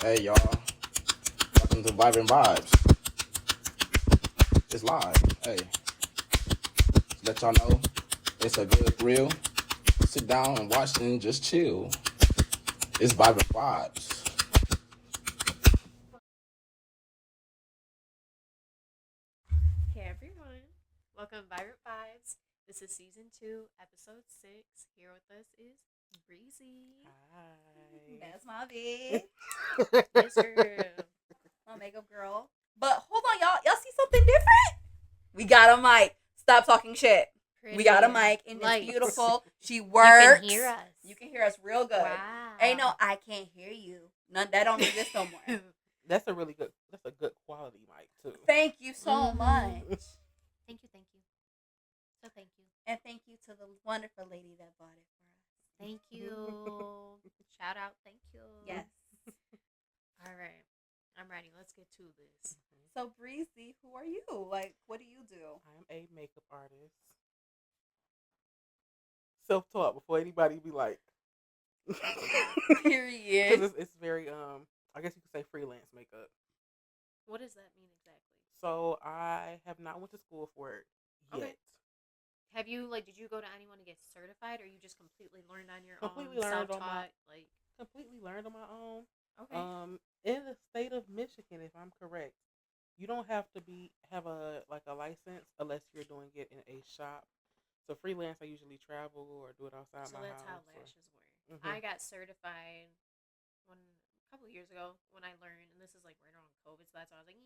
Hey y'all, welcome to Vibrant Vibes. It's live. Hey, let y'all know it's a good reel. Sit down and watch and just chill. It's Vibrant Vibes. Hey everyone, welcome to Vibrant Vibes. This is season 2, episode 6. Here with us is Breezy. Hi. That's my bitch. Yes, girl. My makeup girl. But hold on, y'all. Y'all see something different? We got a mic. Stop talking shit. We got a mic and Lights. it's beautiful. She You works. can hear us. You can hear us real good. Wow. Ain't no, I can't hear you. None that don't exist no more. That's a good quality mic too. Thank you so Mhm. much. Thank you. So thank you. And thank you to the wonderful lady that bought it for us. Thank you. Shout out, thank you. Yes. All right. I'm ready. Let's get to this. So Breezy, who are you? Like, what do you do? I'm a makeup artist. Self-taught before anybody be like. Period. Because it's very I guess you could say freelance makeup. What does that mean exactly? So I have not went to school for it yet. Okay. Have you did you go to anyone to get certified, or you just completely learned on your Completely own, learned on my- self-taught? Completely learned on my own. Okay. In the state of Michigan, if I'm correct, you don't have to have a license unless you're doing it in a shop. So freelance, I usually travel or do it outside So my that's how house. lashes work. Mhm. I got certified a couple of years ago when I learned, and this is right around COVID, so that's why I was like,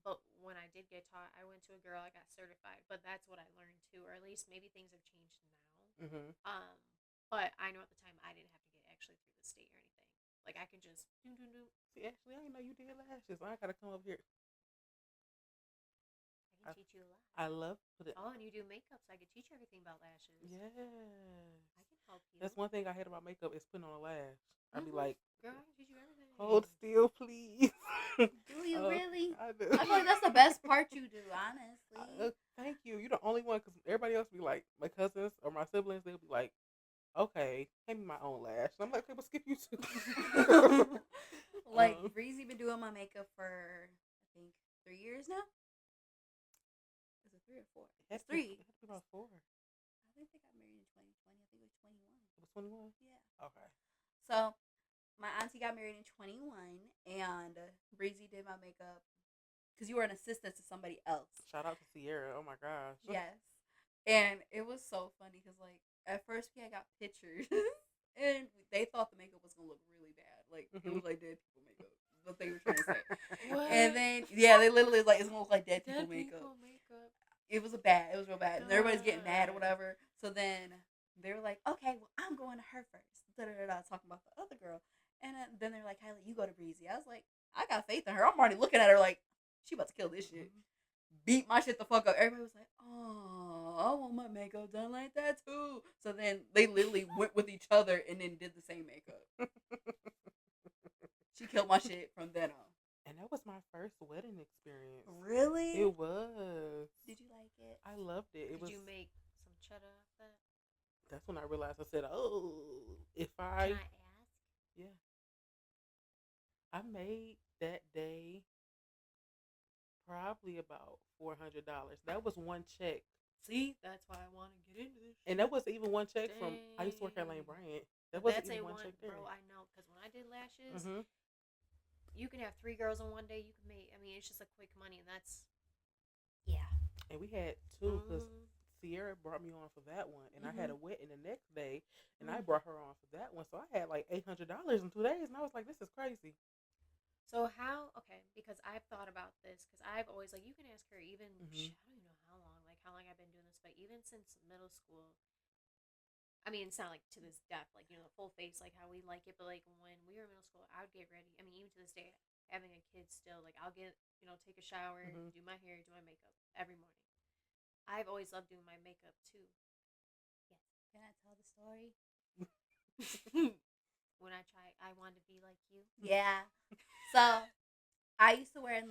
but when I did get taught, I went to a girl, I got certified, but that's what I learned too, or at least maybe things have changed now. But I know at the time I didn't have to get actually through the state or anything. Like I could just do. See, actually, I didn't know you did lashes. I gotta come up here. I can teach you a lot. I love it. Oh, and you do makeup, so I could teach you everything about lashes. Yes. I can help you. That's one thing I hate about makeup is putting on a lash. I'd be like, girl, I can teach you everything. hold still, please. Do you really? I do. I feel like that's the best part you do, honestly. Thank you. You're the only one, because everybody else be like, my cousins or my siblings, they'll be like, okay, hand me my own lash. And I'm like, okay, but skip you too. Like, Breezy been doing my makeup for, I think, 3 years now? Is it 3 or 4? It's 3. It had to be about 4. I think they got married in 2020. I think it was 21. It was 21? Yeah. Okay. So, my auntie got married in 21, and Breezy did my makeup because you were an assistant to somebody else. Shout out to Sierra. Oh my gosh. Yes. And it was so funny because, at first we had got pictures, and they thought the makeup was going to look really bad. It was like dead people makeup. What they were trying to say. What? And then, yeah, they literally was like, it's going to look like dead people Dead makeup. people makeup. It was bad. It was real bad. And everybody's getting mad or God. whatever. So then they were like, okay, well, I'm going to her first. Da-da-da-da, talking about the other girl. And then they're like, Kylie, you go to Breezy. I was like, I got faith in her. I'm already looking at her like, she about to kill this shit. Beat my shit the fuck up. Everybody was like, oh, I want my makeup done like that too. So then they literally went with each other and then did the same makeup. She killed my shit from then on. And that was my first wedding experience. Really? It was. Did you like it? I loved it. Did you make some cheddar off that? That's when I realized. I said, "Oh, if Can I ask? yeah, I made that day probably about $400. That was one check, See, that's why I want to get into this. and that wasn't even one check from. I used to work at Lane Bryant. That wasn't That's even a one check there. bro. I know, because when I did lashes, Mhm. you can have 3 girls in one day. You can make. I mean, it's just like quick money, and that's. Yeah. And we had 2 because Mhm. Sierra brought me on for that one, and I had a wedding the next day, and I Mhm. brought her on for that one. So I had like $800 in 2 days, and I was like, "This is crazy." So how? Okay, because I've thought about this, because I've always you can ask her even. Mhm. I don't even know how long I've been doing this, but even since middle school. I mean, it's not to this depth, the full face, how we like it, but when we were in middle school, I would get ready. I mean, even to this day, having a kid still, I'll get, take a shower, do my hair, do my makeup every morning. I've always loved doing my makeup too. Yes. Can I tell the story? When I wanted to be like you. Yeah. So I used to wear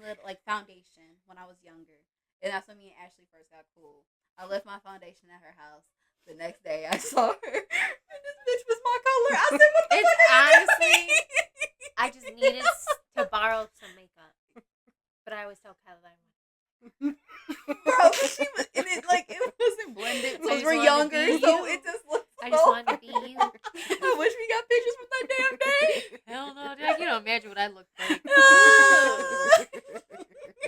foundation when I was younger, and that's when me and Ashley first got cool. I left my foundation at her house. The next day, I saw her, and this bitch was my color. I said, "What the It's fuck are you honestly, doing?" I just you. I wish we got pictures from that damn day. Hell no, Jack. You don't imagine what I look like.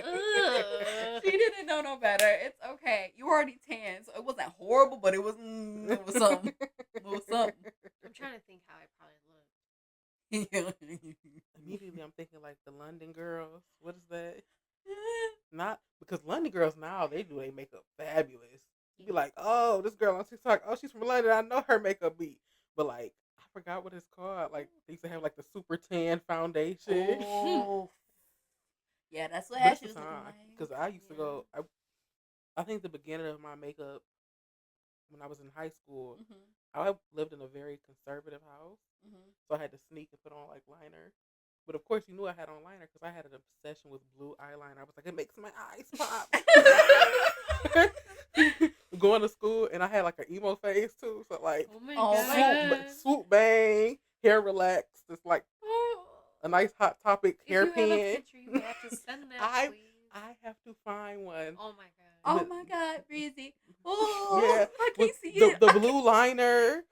Ugh. She didn't know no better. It's okay. You were already tan, so it wasn't horrible, but it was something. It was something. I'm trying to think how I probably look. Immediately, I'm thinking like the London girls. What is that? Not because London girls now they do their makeup fabulous. You be like, oh, this girl on TikTok, oh, she's from London. I know her makeup beat, but like I forgot what it's called. Like they used to have like the super tan foundation. Oh. Yeah, that's what But it's Ashley the was looking time, like. because I used to go. I think the beginning of my makeup when I was in high school, I lived in a very conservative house, so I had to sneak and put on like liner. But of course, you knew I had on liner because I had an obsession with blue eyeliner. I was like, it makes my eyes pop. Going to school, and I had like an emo face too. So like, Oh my Oh god. my swoop bang, hair relaxed. It's like a nice hot topic If you have a hairpin. picture, you have to send that, I please. I have to find one. Oh my god. Oh my God, Breezy. Oh, Yeah, I can't with see the it. blue liner.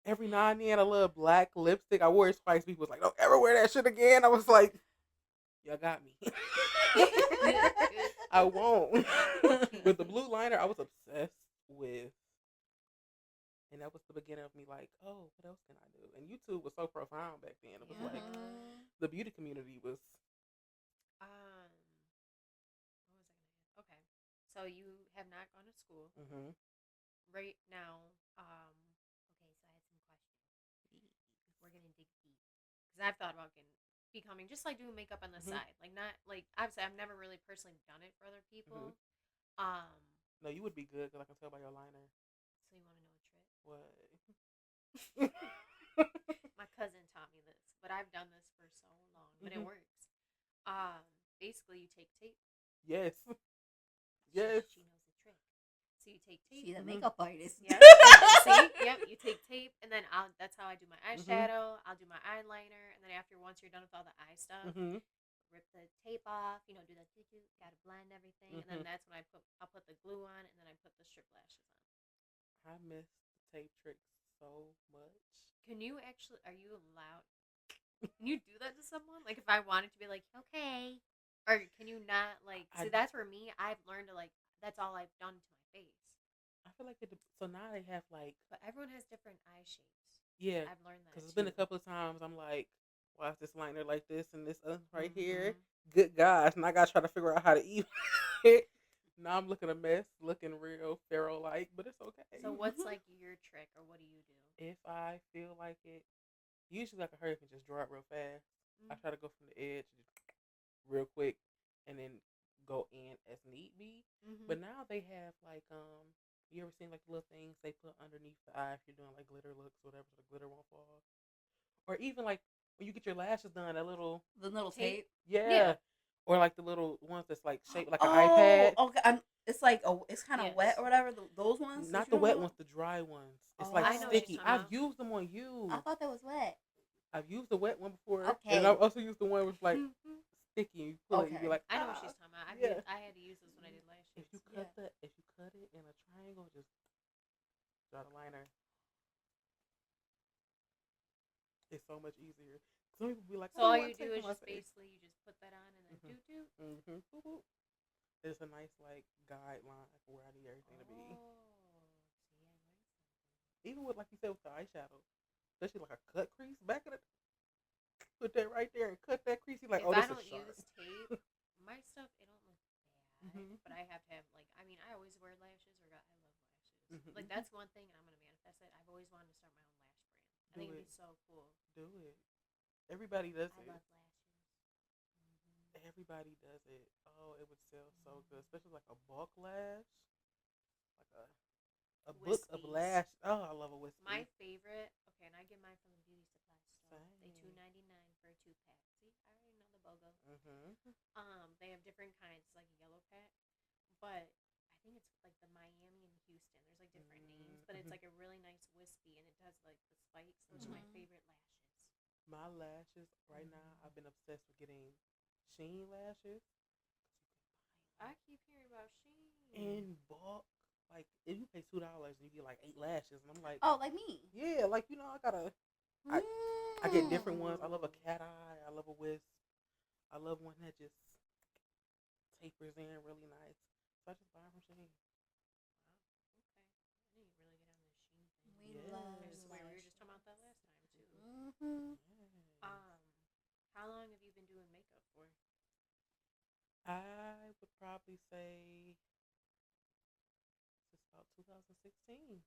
Every now and then, a little black lipstick. I wore it twice. People was like, "Don't ever wear that shit again." I was like, "Y'all got me." I won't. With the blue liner, I was obsessed with, and that was the beginning of me like, "Oh, what else can I do?" And YouTube was so profound back then. It was like the beauty community was. What was I gonna ask? Okay, so you have not gone to school right now. Okay, so I had some questions. We're gonna dig deep because I've thought about becoming just like doing makeup on the side, like not like obviously I've never really personally done it for other people. No, you would be good because I can tell by your liner. So you want to know a trick? What? My cousin taught me this, but I've done this for so long, but it works. Basically, you take tape. Yes. Yes. She knows the trick. So you take tape. She's a makeup artist. Yep. See? Yep. You take tape, and then that's how I do my eyeshadow. I'll do my eyeliner, and then once you're done with all the eye stuff, rip the tape off. Do the gotta blend everything, and then that's when I'll put the glue on, and then I put the strip lashes on. I miss the tape tricks so much. Can you actually? Are you allowed? Can you do that to someone? Like if I wanted to be like, okay, or can you not? Like, see, that's for me. I've learned to like. That's all I've done to my face. I feel like so now they have like. But everyone has different eye shapes. Yeah, I've learned that. Because it's been a couple of times I'm like, why is this liner like this and this right here? Good gosh, and I gotta try to figure out how to eat it. Now I'm looking a mess, looking real pharaoh like, but it's okay. So what's like your trick, or what do you do? If I feel like it, usually I can hurry up and just draw it real fast. I try to go from the edge real quick, and then go in as need be. But now they have like you ever seen like the little things they put underneath the eye if you're doing like glitter looks, whatever, so the glitter won't fall. Or even like when you get your lashes done, the little tape. Yeah. Or like the little ones that's like shaped like an iPad. Okay. It's like it's kind of wet or whatever. Those ones. Not the wet ones, the dry ones. It's like I know what sticky. you're talking I've about. used them on you. I thought that was wet. I've used the wet one before, Okay. and I've also used the one with like sticky. And you pull it, you be like, I know what she's talking about. Yeah. I had to use this when I did lashes. If you cut it in a triangle, just draw the liner. It's so much easier. Some people be like, So all you do is just basically you just put that on and then It's a nice like guideline for where I need everything to be. Even with like you said with the eyeshadow, especially like a cut crease back of it. Put that right there and cut that crease. You're like, if this I don't is sharp. use tape, my stuff it don't look bad. But I have to have like I always wear lashes or I love lashes. Like that's one thing, and I'm gonna manifest it. I've always wanted to start my own lash brand. I think it'd be so cool. Do it. Everybody does it. I love lashes. Everybody does it. Oh, it would sell so good, especially like a bulk lash, like a book of Wispies. lash. Oh, I love a wispy. My favorite. Okay, and I get mine from the beauty supply store. They $2.99 for a 2-pack. See, I already know the BOGO. They have different kinds, like a yellow pack, but I think it's like the Miami and Houston. There's like different names, but it's like a really nice wispy, and it does like the spikes. Those are my favorite lashes. My lashes right now, I've been obsessed with getting Sheen lashes. I keep hearing about Shein. In bulk. like if you pay $2 and you get like 8 lashes, and I'm like, Oh, like me. yeah, like I get different ones. I love a cat eye. I love a wisp. I love one that just tapers in really nice. So I just buy them from Shein. Okay. I need to really get on this Sheen thing. We Yes. love I swear we were just talking about that last time too. Mm-hmm. Yeah. How long have you been doing makeup for? I would probably say just about 2016.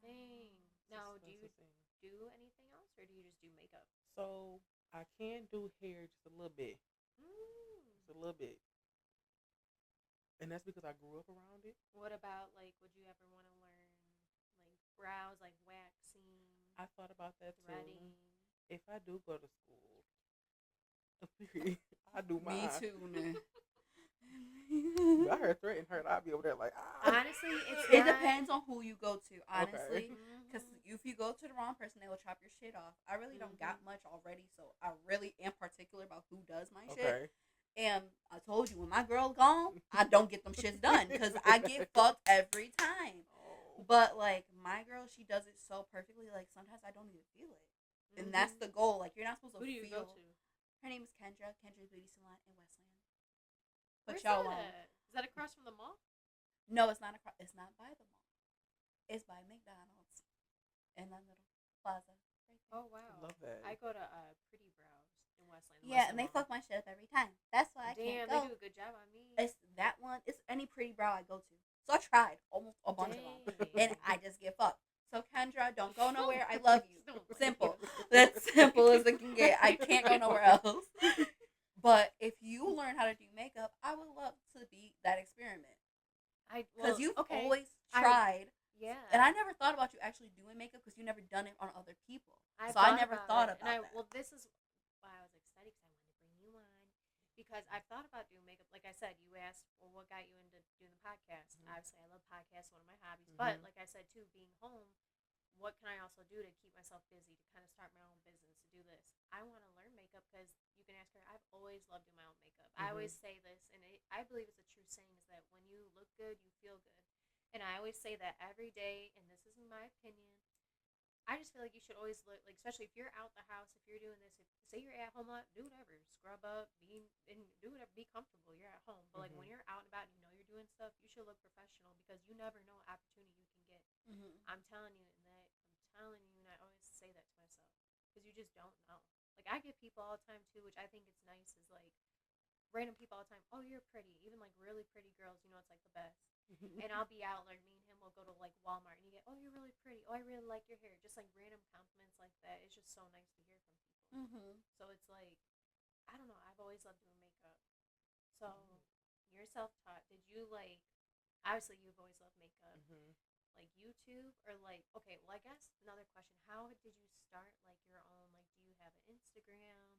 Dang. Now, do you 2016. do anything else, or do you just do makeup? So I can do hair just a little bit. Just a little bit. And that's because I grew up around it. What about like? Would you ever want to learn like brows, like waxing, I thought about that too. threading? If I do go to school, I do mine. Me too, man. I heard threaten hurt. I'll be over there like, Honestly, It depends on who you go to, honestly. Mm-hmm. Because if you go to the wrong person, they will chop your shit off. I really don't got much already, so I really am particular about who does my shit. Okay. And I told you, when my girl gone, I don't get them shits done because I get fucked every time. Oh. But like my girl, she does it so perfectly. Like sometimes I don't even feel it, and that's the goal. Like you're not supposed to Who do you feel. go to? Her name is Kendra. Kendra's Beauty Salon in Westland. Where's But y'all that alone. at? Is that across from the mall? No, it's not. It's not by the mall. It's by McDonald's in that little plaza. Right there. Oh wow. Love that. I go to Pretty Brows in Westland. Yeah, and they fuck my shit up every time. That's why I Damn, can't go. they do a good job on me. It's that one. It's any pretty brow I go to. So I tried almost a bunch of them, and I just get fucked. So Kendra, don't go nowhere. I love you. Simple. That's simple as it can get. I can't go nowhere else. But if you learn how to do makeup, I would love to be that experiment because you've always tried. Yeah. And I never thought about you actually doing makeup because you never done it on other people. I never thought about that. Well, this is why I was excited because I wanted to bring you on because I've thought about doing makeup. Like I said, you asked, well, what got you into doing the podcast? Obviously, I love podcasts, one of my hobbies. But like I said too, being home, what can I also do to keep myself busy to kind of start my own business to do this? I want to learn makeup because you can ask her. I've always loved doing my own makeup. I always say this, and I believe it's a true saying, is that when you look good, you feel good. And I always say that every day, and this is my opinion. I just feel like you should always look, like, especially if you're out the house, if you're doing this, if say you're at home a lot, do whatever, scrub up, do whatever, be comfortable. You're at home, but like when you're out and about, and you know you're doing stuff, you should look professional because you never know what opportunity you can get. I'm telling you, and I always say that to myself because you just don't know. Like I get people all the time too, which I think it's nice, is like random people all the time. Oh, you're pretty, even like really pretty girls. You know, it's like the best. And I'll be out, like me and him will go to like Walmart and you get, oh, you're really pretty. Oh, I really like your hair. Just like random compliments like that. It's just so nice to hear from people. So it's like, I don't know. I've always loved doing makeup. So you're self-taught. Did you like? Obviously, you've always loved makeup. Like YouTube or like? Okay, well, I guess another question. How did you start like your own? Like, do you have an Instagram?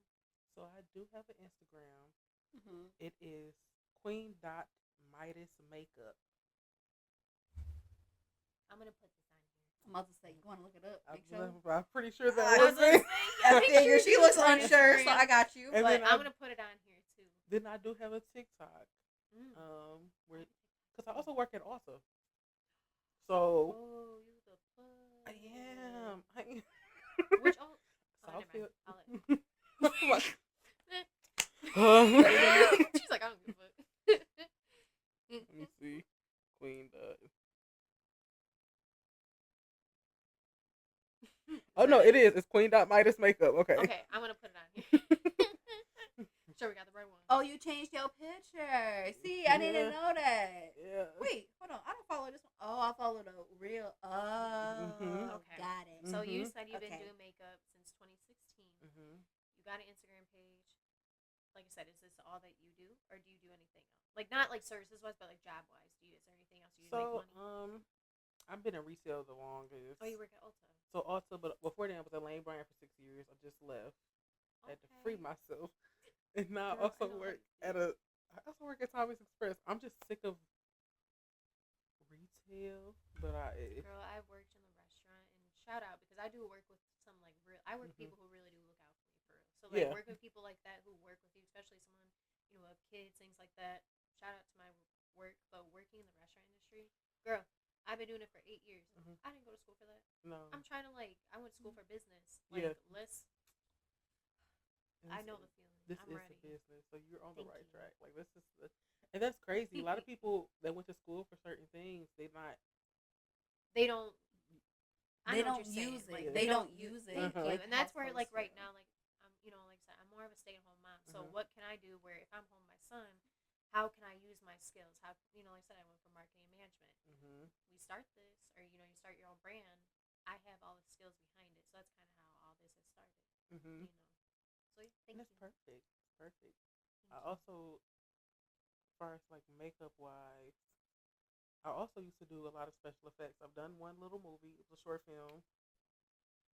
So I do have an Instagram. It is Queen.Midas Makeup. I'm gonna put this on here. I'm about to say, you want to look it up? I'm pretty sure that I was it. I figure she looks unsure, so I got you. And But I'm gonna put it on here too. Then I do have a TikTok. Because I also work at Ulta. So Oh, you the plug. I am. Which oh, Southfield. I'll let She's like, I don't give a fuck. Let me see. Queen. Oh no, it is. It's Queen.Midas Makeup. Okay. Okay, I'm gonna put it on here. Sure, we got the right one. oh, you changed your picture. See, I didn't know that. Yeah. Wait, hold on. I don't follow this one. Oh, I follow the real. Oh, Okay. got it. So you said you've been Okay. doing makeup since 2016. You got an Instagram page. Like I said, is this all that you do, or do you do anything else? Like not like services wise, but like job wise. Is there anything else you do to make money? I've been in resale the longest. Oh, you work at Ulta. So Ulta, but before that I was at Lane Bryant for 6 years. I just left. I had to free myself. And now I also work at Tommy's Express. I'm just sick of retail, but Girl, I've worked in the restaurant, and shout out because I do work with some like real. I work with people who really do look out for me for real. So like work with people like that who work with you, especially someone with kids, things like that. Shout out to my work, but working in the restaurant industry, girl, I've been doing it for 8 years. Mhm. I didn't go to school for that. No. I'm trying to I went to school for business. Like, Yeah. I know the feeling. This I'm is ready. a business, so you're on Thank the right you. track. Like this is, and that's crazy. A lot of people that went to school for certain things, they not. They don't. I They know what don't you're saying. use it. Like, They don't use it. Thank you. like And that's where, how like, folks right do. now, like, like I said, I'm more of a stay-at-home mom. So Mhm. what can I do where if I'm home with my son, how can I use my skills? How, like I said, I went for marketing and management. Mm-hmm. We start this, or you start your own brand. I have all the skills behind it, so that's kind of how all this has started. Mm-hmm. So yeah, thank That's you. perfect. Perfect. I Thank you. also, as far as like makeup wise, I also used to do a lot of special effects. I've done one little movie. It was a short film.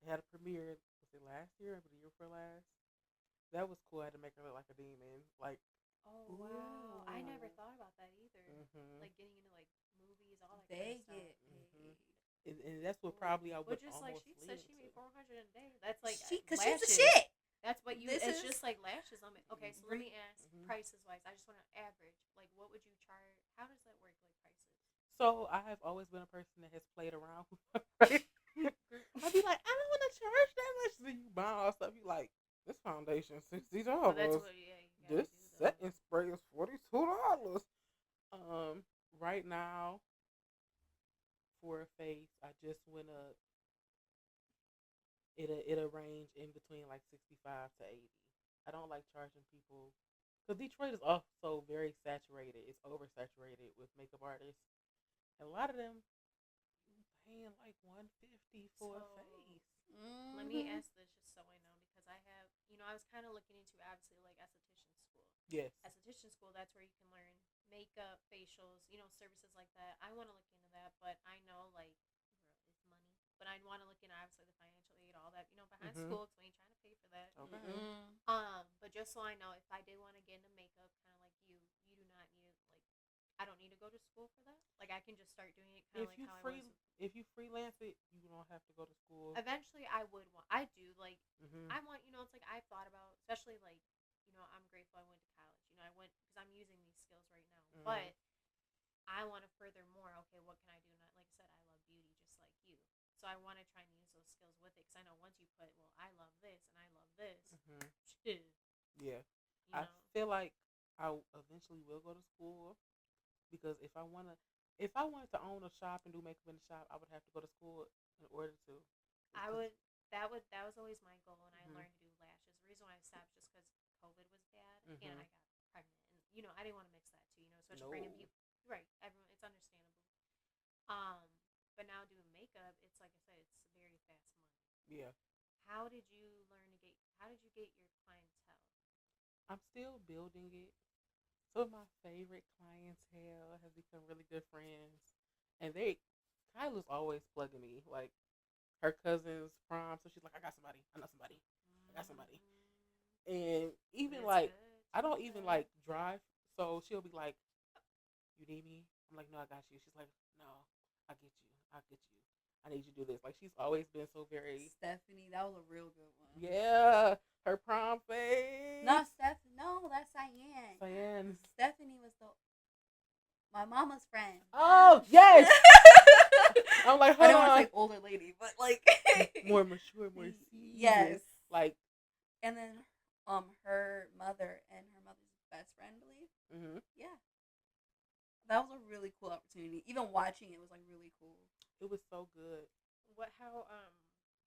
It had a premiere. Was it last year or the year before last? That was cool. I had to make her look like a demon. Like, Oh wow, I never Ooh. thought about that either. mm-hmm. Like getting into like movies, all that They kind of get stuff. Mhm. paid. And that's what probably I would But just like almost she lean said, she into. made 400 a day. That's like Cause lashes. she's the shit. That's what you. This It's is- just like lashes on it. Okay, so let me ask Mhm. prices wise. I just want to average. Like, what would you charge? How does that work? Like prices. So I have always been a person that has played around with my price. I'd be like, I don't want to charge that much. So you buy all stuff. You like this foundation $60. Well, that's what. Yeah. You gotta This do, though. setting spray is $42. Right now for a face, I just went up. It'll range in between like 65 to 80. I don't like charging people because Detroit is also very saturated. It's oversaturated with makeup artists. And a lot of them paying like $150 for a So, face. Let me Mhm. ask this just so I know because I have, I was kind of looking into obviously like esthetician school. Yes. Esthetician school, that's where you can learn makeup, facials, services like that. I want to look into that, but I know like it's money. But I want to look into obviously the financial aid, all that, behind Mhm. school, because we ain't trying to pay for that. Okay. But just so I know, if I did want to get into makeup, kind of like you do not need I don't need to go to school for that. Like I can just start doing it kind of like how I was. If you freelance it, you don't have to go to school. Eventually, I would want. I do like. Mm-hmm. I want. It's like I've thought about, especially like, I'm grateful I went to college. I went because I'm using these skills right now. Mhm. But I want to further more. Okay, what can I do? And like I said, I love beauty just like you. So I want to try and use those skills with it because I know once you put, well, I love this and I love this. Mm-hmm. Shit, Yeah. I feel like I eventually will go to school because if I wanted to own a shop and do makeup in the shop, I would have to go to school in order to. I would. That was always my goal, and I Mhm. learned to do lashes. The reason why I stopped just because COVID was bad, and Mhm. I got pregnant, and I didn't want to mix that too. Especially No. bringing people. Right, everyone. It's understandable. But now doing makeup, it's like I said, it's very fast money. Yeah. How did you learn to get? How did you get your clientele? I'm still building it. Some of my favorite clientele have become really good friends, and Kyla's always plugging me. Like her cousin's prom, so she's like, I got somebody. I know somebody. I got somebody. And even That's like, good. I don't even like drive, so she'll be like, "You need me?" I'm like, "No, I got you." She's like, "No, I get you. I get you. I need you to do this." Like she's always been so very. Stephanie, that was a real good one. Yeah, her prom face. Not Stephanie. No, that's Cyan. Cyan. Stephanie was my mama's friend. Oh yes. I'm like, I hold don't want on. to say older lady, but like More mature, more seasoned. Yes. Like. And then, her mother and her mother's best friend, I believe. Mm-hmm. Yeah. That was a really cool opportunity. Even watching it was like really cool. It was so good. How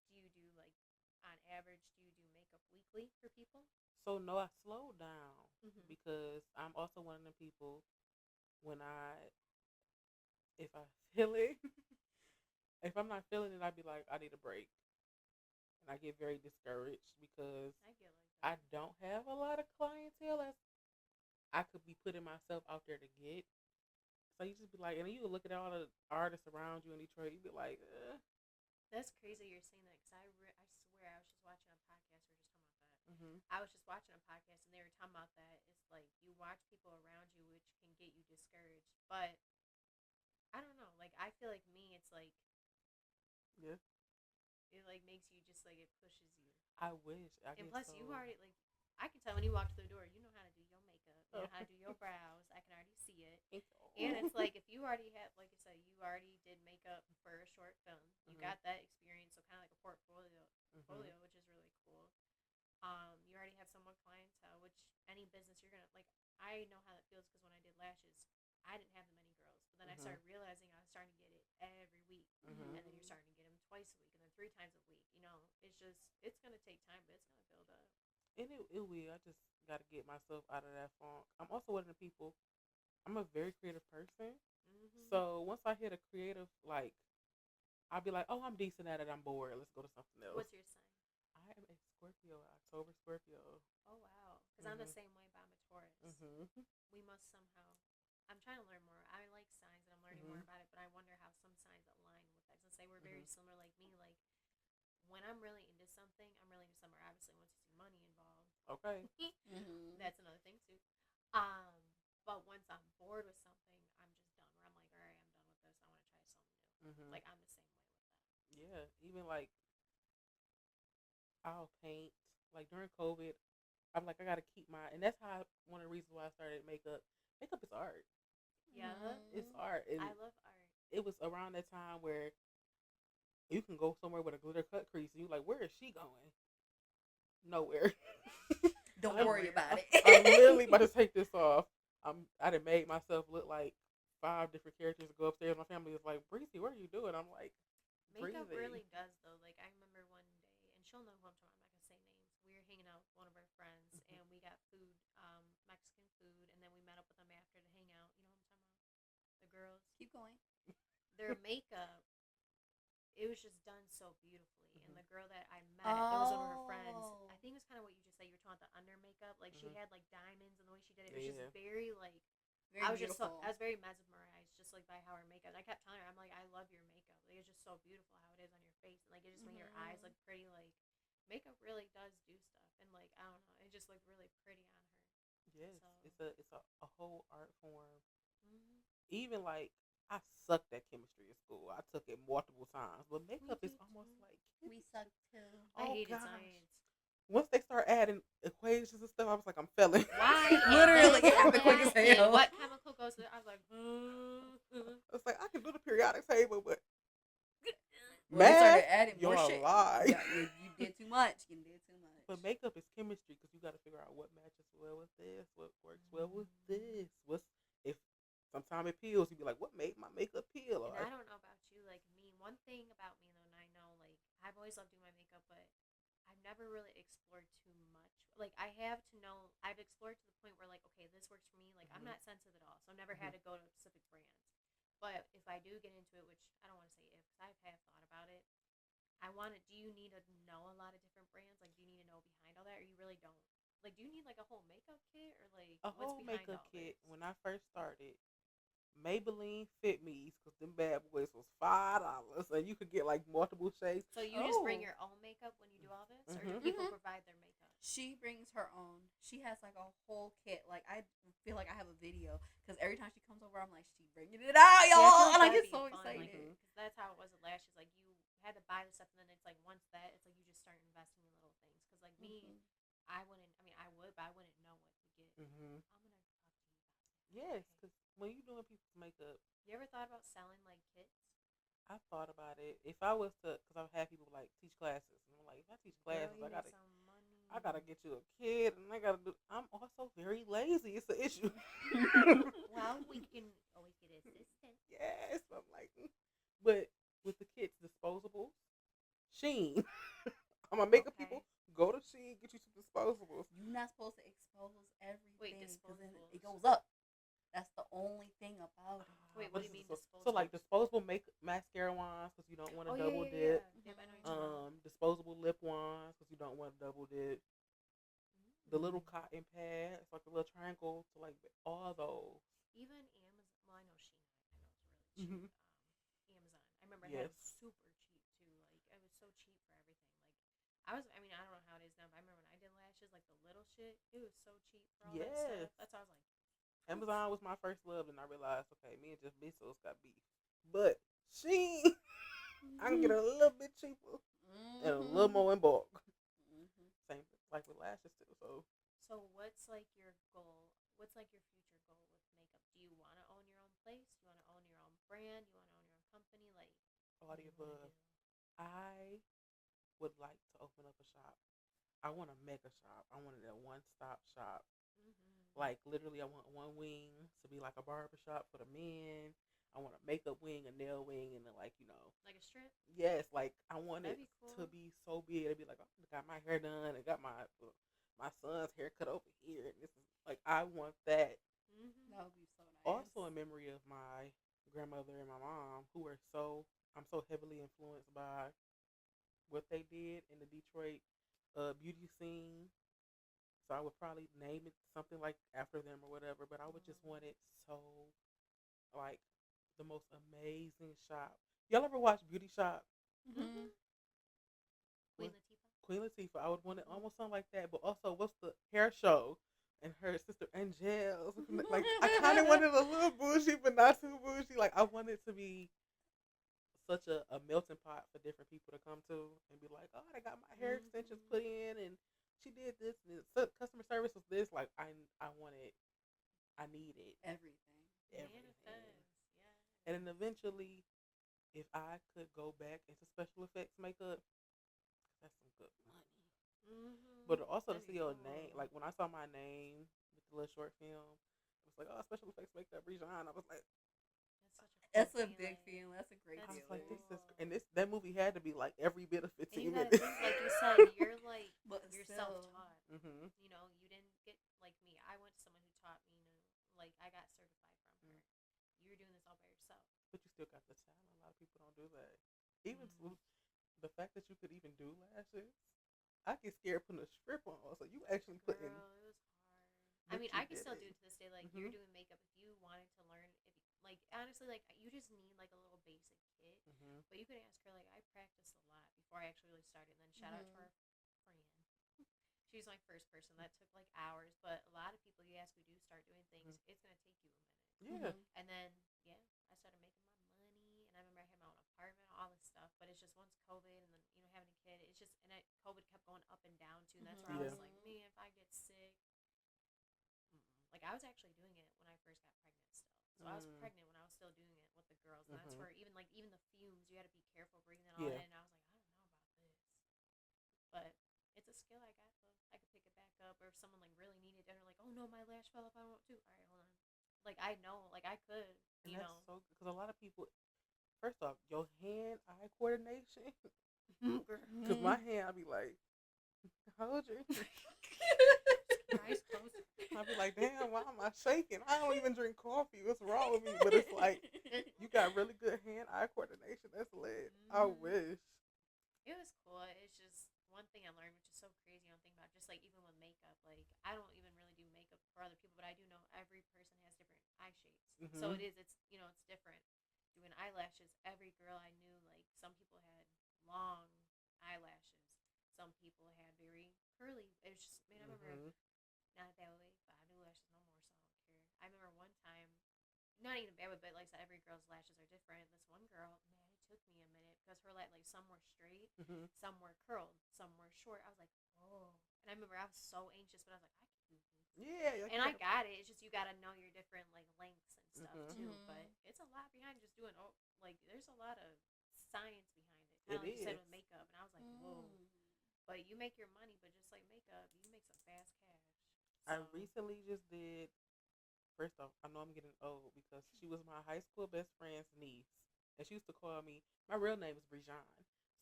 do you do like on average? Do you do makeup weekly for people? So no, I slowed down Mhm. because I'm also one of the people when if I feel it, if I'm not feeling it, I'd be like, I need a break, and I get very discouraged because I get like that. I don't have a lot of clientele as I could be putting myself out there to get. So you just be like, and then you look at all the artists around you in Detroit, you be like, That's crazy you're saying that because I swear I was just watching a podcast. We were just talking about that. Mm-hmm. I was just watching a podcast and they were talking about that. It's like you watch people around you, which can get you discouraged. But I don't know. Like I feel like me, it's like Yeah. it like makes you just like it pushes you. I wish. And plus, you already like I can tell when you walk through the door, you know how to do your makeup. You know how to do your brows. I can already see it. And it's like if you already have, like I said, you already did makeup for a short film. You got that experience, so kind of like a portfolio, which is really cool. You already have somewhat clientele, which any business you're gonna like. I know how that feels because when I did lashes, I didn't have that many girls, but then I started realizing I was starting to get it every week, and then you're starting to get them twice a week, and then 3 times a week. You know, it's gonna take time, but it's gonna build up. And it will. I just got to get myself out of that funk. I'm also one of the people. I'm a very creative person. So once I hit a creative, like, I'll be like, oh, I'm decent at it. I'm bored. Let's go to something else. What's your sign? I am a Scorpio, October Scorpio. Oh wow, because I'm the same way, but I'm a Taurus. We must somehow. I'm trying to learn more. I like signs, and I'm learning more about it. But I wonder how some signs align with that. Since they were very similar, like me. Like when I'm really into something, I'm really into something. Obviously, once you see money involved, Okay. that's another thing too. But once I'm bored with something, I'm just done. Where I'm like, all right, I'm done with this. I want to try something new. Like I'm the same way with that. Yeah. Even like I'll paint. Like during COVID, I'm like I gotta keep my, and that's how one of the reasons why I started makeup. Makeup is art. Yeah, It's art. And I love art. it was around that time where you can go somewhere with a glitter cut crease, and you're like, where is she going? Nowhere. Don't worry about it. I'm literally about to take this off. I done made myself look like 5 different characters to go upstairs. My family was like, Breezy, what are you doing? I'm like, Makeup breathing. really does though. Like I remember one day, and she'll know who I'm talking about. I'm not gonna say names. We were hanging out with one of our friends, and we got food, Mexican food, and then we met up with them after to hang out. You know what I'm talking about? The girls. Keep going. Their makeup, it was just done so beautifully. And the girl that I met, it was one of her friends. I think it was kind of what you just said. You were talking about the under makeup. Like she had like diamonds, and the way she did it, it was just very like. Very beautiful. I was very mesmerized, just like by how her makeup. And I kept telling her, I'm like, I love your makeup. Like it's just so beautiful how it is on your face, and like it just made your eyes look pretty. Like makeup really does do stuff, and like I don't know, it just looked really pretty on her. Yes, So. it's a whole art form. Even like I sucked at chemistry in school. I took it multiple times, but makeup is almost like We suck too. I oh, hated gosh. science. Once they start adding equations and stuff, I was like, I'm failing. Why? Literally, it happened quick as And hell. what chemical goes with it? I was like, It's like I can do the periodic table, but Well, they started math, adding more you're shit. alive. You did too much. You did too much. But makeup is chemistry because you got to figure out what matches well with this, what works well with this. What's if sometimes it peels, you be like, what made my makeup peel? And I don't know about you, like me. One thing about me though, and I know, like I've always loved doing my makeup, but I've never really explored too much. Like I have to know, I've explored to the point where like, okay, this works for me. Like I'm not sensitive at all, so I've never had to go to specific brands. But if I do get into it, which I don't want to say if, because I have thought about it, I want to. Do you need to know a lot of different brands? Like, do you need to know behind all that, or you really don't? Like, do you need like a whole makeup kit, or like a what's whole behind makeup all kit. this? When I first started, Maybelline Fit Me's because them bad boys was $5, and you could get like multiple shades. So you just bring your own makeup when you do all this, or do people provide their makeup? She brings her own. She has like a whole kit. Like I feel like I have a video because every time she comes over, I'm like, she bringing it out, y'all, and I get so excited. Because that's how it was at lashes. Like you had to buy the stuff, and then it's like once that, it's like you just start investing in little things. Because like me, I wouldn't. I mean, I would, but I wouldn't know what to get. I'm gonna talk to you about that. Yes, because when you're doing people's makeup, you ever thought about selling like kits? I thought about it. If I was to, because I've had people like teach classes, and I'm like, if I teach classes, Girl, I gotta get you a kid, and I gotta do. I'm also very lazy. It's an issue. Well, we can always get an assistant. Yes, I'm like, but with the kids, disposables, Shein. I'm gonna make people go to Shein, get you some disposables. You're not supposed to expose everything. Wait, because then disposables. it goes up. That's the only thing about it. Wait, what do you mean disposable? So like disposable mascara wands because you don't want to double dip. Yep, I know what you're talking about. Disposable lip wands because you don't want to double dip. The little cotton pad, it's like a little triangle to like all those. Even Amazon. Well, I know Shein. I know it's really cheap. Amazon. I remember I had it super cheap too. Like it was so cheap for everything. Like I was. I mean, I don't know how it is now, but I remember when I did lashes, like the little shit, it was so cheap for all that stuff. That's why I was like. Amazon was my first love, and I realized, okay, me and Jeff Bezos got beef. But Shein, I can get it a little bit cheaper and a little more in bulk. Same like with lashes too. So So what's like your goal? What's like your future goal with makeup? Do you want to own your own place? Do you want to own your own brand? You want to own your own company? Like, All what do the you want to above. do? I would like to open up a shop. I want to make a shop. I wanted a one-stop shop. Like literally, I want one wing to be like a barber shop for the men. I want a makeup wing, a nail wing, and then like Like a strip? yes, like I want That'd it be cool. to be so big. It'd be like, oh, I got my hair done. I got my son's hair cut over here. And this is like I want that. Mm-hmm. That would be so nice. Also in memory of my grandmother and my mom, who are I'm so heavily influenced by what they did in the Detroit beauty scene. So I would probably name it something like after them or whatever. But I would just want it so like the most amazing shop. Y'all ever watch Beauty Shop? Mm-hmm. Queen What- Latifah? Queen Latifah. I would want it almost something like that. But also, what's the hair show? And her sister Angel. Like I kind of wanted a little bougie, but not too bougie. Like I wanted to be such a melting pot for different people to come to and be like, oh, they got my hair extensions put in, and she did this, and customer service was this. Like I wanted, I needed Everything. everything. Manifest. Yeah. And then eventually, if I could go back into special effects makeup, that's some good money. Mm-hmm. But also to That'd see be your cool. name, like when I saw my name with the little short film, it was like, oh, special effects makeup, Brejan. I was like, That's such a That's cool a big feeling. feeling. That's a great I That's was like, feeling. this is, cool. and that movie had to be like every bit of And 15 you gotta minutes. think, like you said, you're like But you're still. self-taught. Mm-hmm. You know, you didn't get like me. I went to someone who taught me. Like I got certified from her. You're doing this all by yourself. But you still got the talent. A lot of people don't do that. Even the fact that you could even do lashes, I get scared putting a strip on. So you actually Girl, putting. it was hard. I But mean, you I can did still it. do it to this day. Like Mhm. you're doing makeup. If you wanted to learn, if you, like honestly, like you just need like a little basic kit. Mm-hmm. But you could ask her. Like I practiced a lot before I actually really started. And then shout out to our friend. She was my first person. That took like hours. But a lot of people you ask who do start doing things, it's gonna take you a minute. Yeah. And then yeah, I started making my money, and I remember I had my own apartment, all this stuff. But it's just once COVID, and then having a kid, it's just COVID kept going up and down too. And that's where I was Yeah. like, man, if I get sick, like I was actually doing it when I first got pregnant still. So I was pregnant when I was still doing it with the girls, and that's where even the fumes, you had to be careful breathing in all Yeah. that. And I was like, I don't know about this, but it's a skill I got though. I could pick it back up, or if someone like really needed it, and they're like, oh no, my lash fell off. I want to. All right, hold on. Like I know, like I could, And you that's know. so because a lot of people. First off, your hand-eye coordination. Because my hand, I'll be like, hold your. Eyes closed. I'll be like, damn, why am I shaking? I don't even drink coffee. What's wrong with me? But it's like, you got really good hand-eye coordination. That's lit. I wish. It was cool. It's just one thing I learned, which is so crazy. I don't think about just like even with makeup. Like I don't even really do makeup for other people, but I do know every person has different eye shapes. So it's it's different. Doing eyelashes, every girl I knew, like some people had long eyelashes, some people had very curly. It was just man, I remember not that way, but I do lashes no more, so I don't care. I remember one time, not even bad, but like I said, every girl's lashes are different. This one girl, man, it took me a minute because her like some were straight, some were curled, some were short. I was like, oh, and I remember I was so anxious, but I was like, I can do this. Yeah. And I got it. It's just you got to know your different like lengths and stuff too. Mhm. But it's a lot behind just doing. Oh, like there's a lot of science behind it. It Like you said is. with makeup, and I was like, whoa. But you make your money, but just like makeup, you make some fast cash. I So, recently just did. First off, I know I'm getting old because she was my high school best friend's niece, and she used to call me. My real name is Brejan,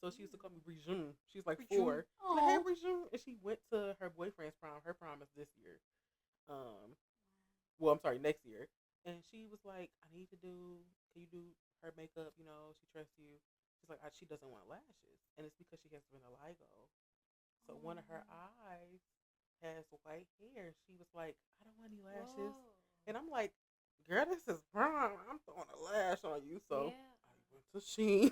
so she used to call me Brejan. She's like 4. Like, hey, Brejan, and she went to her boyfriend's prom. Her prom is this year. Well, I'm sorry, next year. And she was like, I need to do. Can you do her makeup? You know, she trusts you. She's like, she doesn't want lashes, and it's because she has vitiligo. So one of her eyes has white hair. She was like, I don't want any lashes. And I'm like, girl, this is brown. I'm throwing a lash on you. So yeah. I went to Shein,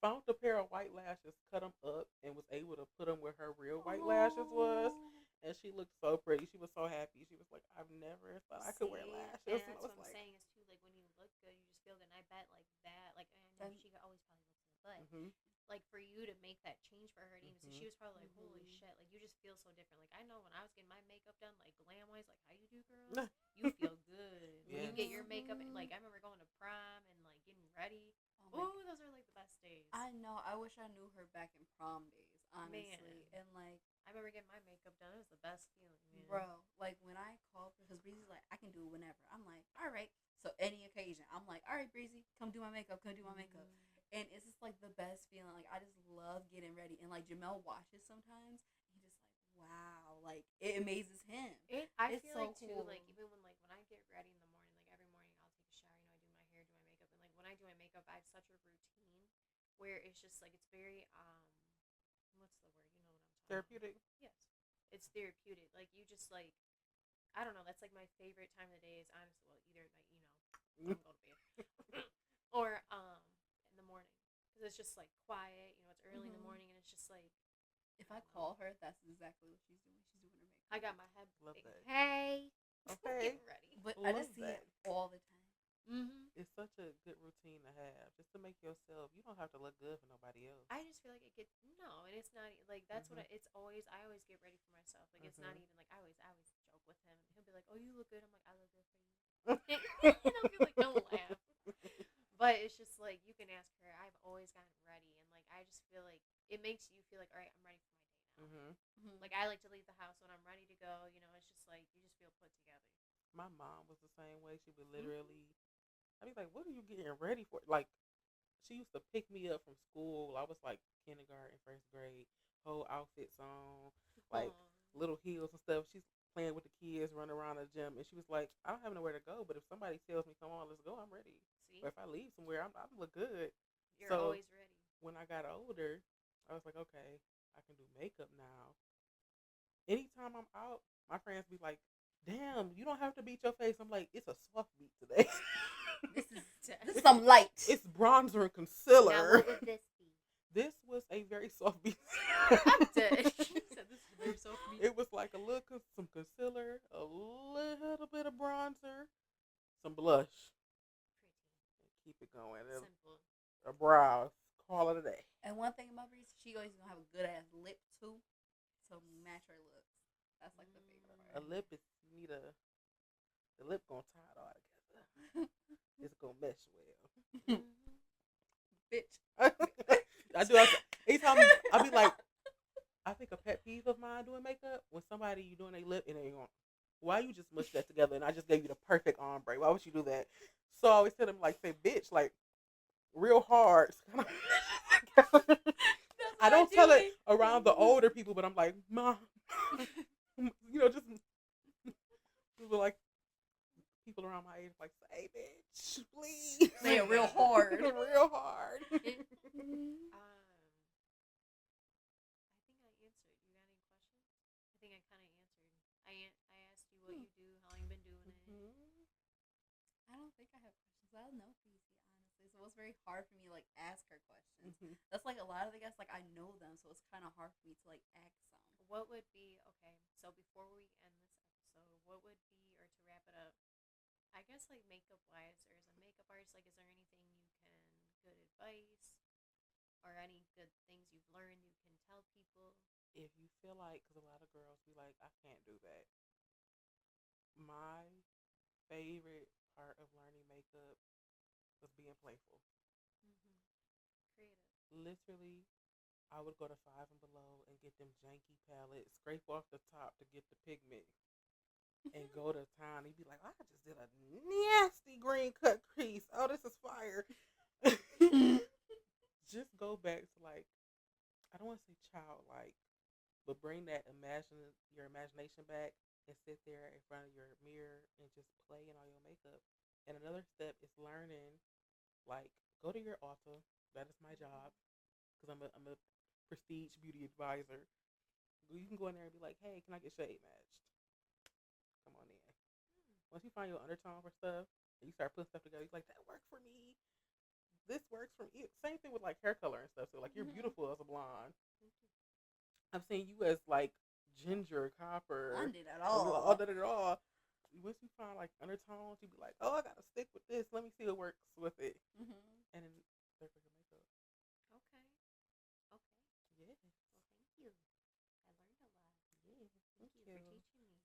found a pair of white lashes, cut them up, and was able to put them where her real white lashes was. And she looked so pretty. She was so happy. She was like, I've never thought I could wear See? lashes. And And I that's was what I'm like, saying is too. Like when you look good, you just feel good. And I bet like that. Like I know she always probably looks in the butt. like for you to make that change for her, and even so Mhm. she was probably like, holy Mhm. shit, like you just feel so different. Like I know when I was getting my makeup done, like glam wise, like how you do, girl, you feel good when you get your makeup. Like I remember going to prom and like getting ready. Oh my Ooh, those are like the best days. I know. I wish I knew her back in prom days, honestly. Man. And like, I remember getting my makeup done. It was the best feeling, man. bro, like when I called, because Breezy's like, I can do it whenever. I'm like, all right. So any occasion, I'm like, all right, Breezy, come do my makeup. Come do my makeup. And it's just like the best feeling. Like I just love getting ready. And like Jamel watches sometimes. And he's just like, wow, like it amazes him. I It's feel so like too, cool. like even when I get ready in the morning, like every morning I'll take a shower, you know, I do my hair, do my makeup, and like when I do my makeup, I have such a routine where it's just like it's very what's the word? You know what I'm talking Therapeutic. about? Yes, it's therapeutic. Like you just like I don't know. That's like my favorite time of the day is honestly well either like I'm going to bed or in the morning because it's just like quiet. You know, it's early in the Mhm. morning and it's just like If I call her, that's exactly what she's doing. She's doing her makeup. I got my head. Love that. Hey, Okay. getting ready. But I Love just see that. it all the time. It's such a good routine to have, just to make yourself. You don't have to look good for nobody else. I just feel like it gets no, and it's not like that's what Mhm. it's always. I always get ready for myself. Like it's not Mhm. even like I always joke with him. He'll be like, "Oh, you look good." I'm like, "I look good for you." And I'll be like, "Don't laugh." But it's just like you can ask her. I've always gotten ready, and like I just feel like it makes you feel like, all right, I'm ready for my day now. Mhm. Like I like to leave the house when I'm ready to go. You know, it's just like you just feel put together. My mom was the same way. She would literally, I'd be like, "What are you getting ready for?" Like, she used to pick me up from school. I was like kindergarten, first grade, whole outfits on, like Aw. little heels and stuff. She's playing with the kids, running around the gym, and she was like, "I don't have nowhere to go, but if somebody tells me, come on, let's go, I'm ready. See, Or if I leave somewhere, I'm look good." you're So always ready. when I got older, I was like, okay, I can do makeup now. Anytime I'm out, my friends be like, "Damn, you don't have to beat your face." I'm like, "It's a soft beat today." This is It's some light. It's bronzer and Now concealer. what would this be? This was a very soft beat. I'm dead. She said this is very soft meat. It was like a little, some concealer, a little bit of bronzer, some blush, and keep it going. Pretty simple. A brow, call it a day. And one thing about Breeze, she always gonna have a good ass lip too, to match her looks. That's like the favorite A part. lip is you need the lip gonna tie it all together. It's gonna mesh well. Bitch. I do. Anytime I be like, I think a pet peeve of mine doing makeup when somebody you doing their lip and they going, why you just mush that together and I just gave you the perfect ombre? Why would you do that? So I always tell them like, say, bitch, like real hard. I don't tell it around the older people, but I'm like, mom, you know, just people like people around my age like, say, bitch, please, Say it real hard. real hard. I think I answered. You got any questions? I think I kind of answered. I asked you what you do, how long you been doing it. I don't think I have questions. I don't know Breezy, honestly. So it's very hard for me to like ask her questions. That's like a lot of the guys, like I know them, so it's kind of hard for me to like ask some. What would be okay? So before we end this episode, what would be or to wrap it up? I guess like makeup wise, or as a makeup artist, like is there anything you can good advice or any good things you've learned you can tell people? If you feel like, because a lot of girls be like, I can't do that. My favorite part of learning makeup was being playful. Creative. Literally, I would go to Five and Below and get them janky palettes, scrape off the top to get the pigment, and go to town. He'd be like, I just did a nasty green cut crease. Oh, this is fire. Just go back to like, I don't want to say childlike, but bring that your imagination back and sit there in front of your mirror and just play in all your makeup. And another step is learning, like, go to your Ulta. That is my job because I'm a prestige beauty advisor. You can go in there and be like, hey, can I get shade matched? Come on in. Once you find your undertone for stuff, and you start putting stuff together, you're like, that worked for me. This works for me. Same thing with like hair color and stuff. So like, you're beautiful as a blonde. I've seen you as like ginger, copper. I did it all. All that at all. Once you find like undertones, you be like, oh, I gotta stick with this. Let me see what works with it. And then there goes your makeup. Okay.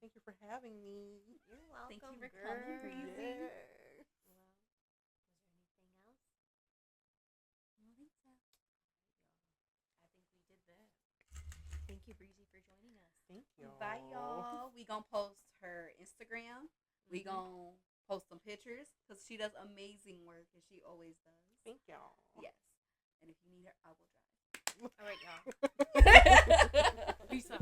Thank you for having me. You're welcome. Thank you for girl. coming, Breezy. Yeah. Well, was there anything else? I don't think so. I think we did that. Thank you, Breezy, for joining us. Thank you. Bye, y'all. We gonna post her Instagram. We gonna post some pictures because she does amazing work, and she always does. Thank y'all. Yes. And if you need her, I will drive. All right, y'all. Peace out.